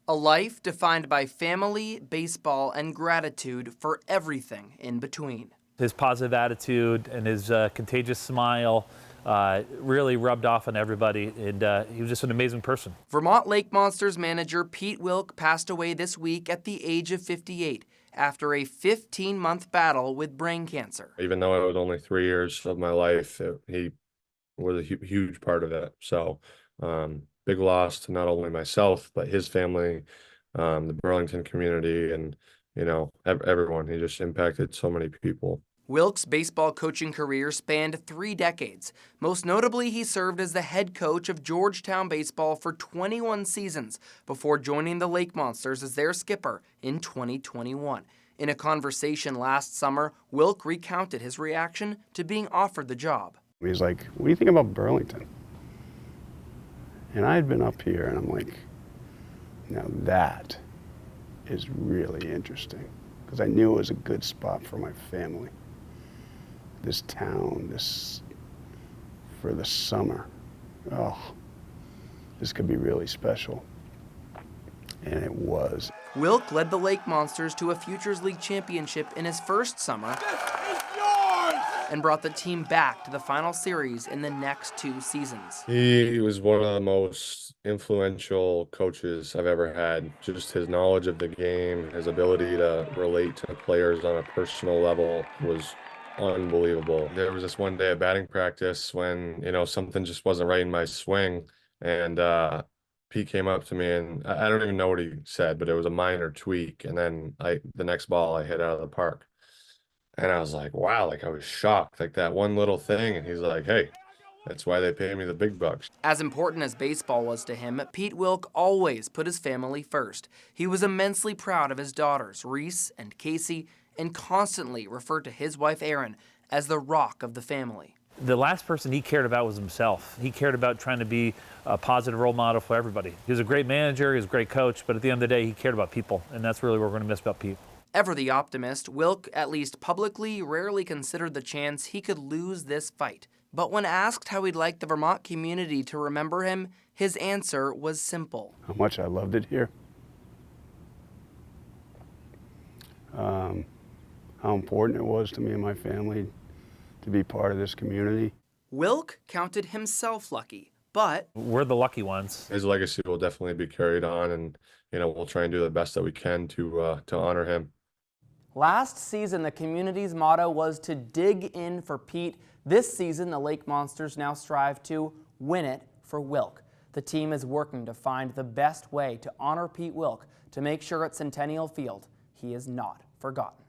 A life defined by family, baseball, and gratitude for everything in between. His positive attitude and his contagious smile really rubbed off on everybody, and he was just an amazing person. Vermont Lake Monsters manager Pete Wilk passed away this week at the age of 58 after a 15-month battle with brain cancer. Even though it was only 3 years of my life, he was a huge part of it. So big loss to not only myself, but his family, the Burlington community, and, you know, everyone. He just impacted so many people. Wilk's baseball coaching career spanned 3 decades. Most notably, he served as the head coach of Georgetown baseball for 21 seasons before joining the Lake Monsters as their skipper in 2021. In a conversation last summer, Wilk recounted his reaction to being offered the job. He's like, "What do you think about Burlington?" And I had been up here, and I'm like, now that is really interesting, because I knew it was a good spot for my family. This town, for the summer, oh, this could be really special. And it was. Wilk led the Lake Monsters to a Futures League championship in his first summer and brought the team back to the final series in the next 2 seasons. He was one of the most influential coaches I've ever had. Just his knowledge of the game, his ability to relate to players on a personal level was unbelievable. There was this one day at batting practice when, you know, something just wasn't right in my swing, and Pete came up to me, and I don't even know what he said, but it was a minor tweak, and then the next ball I hit out of the park. And I was like, wow, like I was shocked, like that one little thing. And he's like, hey, that's why they pay me the big bucks. As important as baseball was to him, Pete Wilk always put his family first. He was immensely proud of his daughters, Reese and Casey, and constantly referred to his wife, Erin, as the rock of the family. The last person he cared about was himself. He cared about trying to be a positive role model for everybody. He was a great manager, he was a great coach, but at the end of the day, he cared about people, and that's really what we're going to miss about Pete. Ever the optimist, Wilk, at least publicly, rarely considered the chance he could lose this fight. But when asked how he'd like the Vermont community to remember him, his answer was simple. How much I loved it here. How important it was to me and my family to be part of this community. Wilk counted himself lucky, but we're the lucky ones. His legacy will definitely be carried on, and, you know, we'll try and do the best that we can to honor him. Last season, the community's motto was to dig in for Pete. This season, the Lake Monsters now strive to win it for Wilk. The team is working to find the best way to honor Pete Wilk to make sure at Centennial Field he is not forgotten.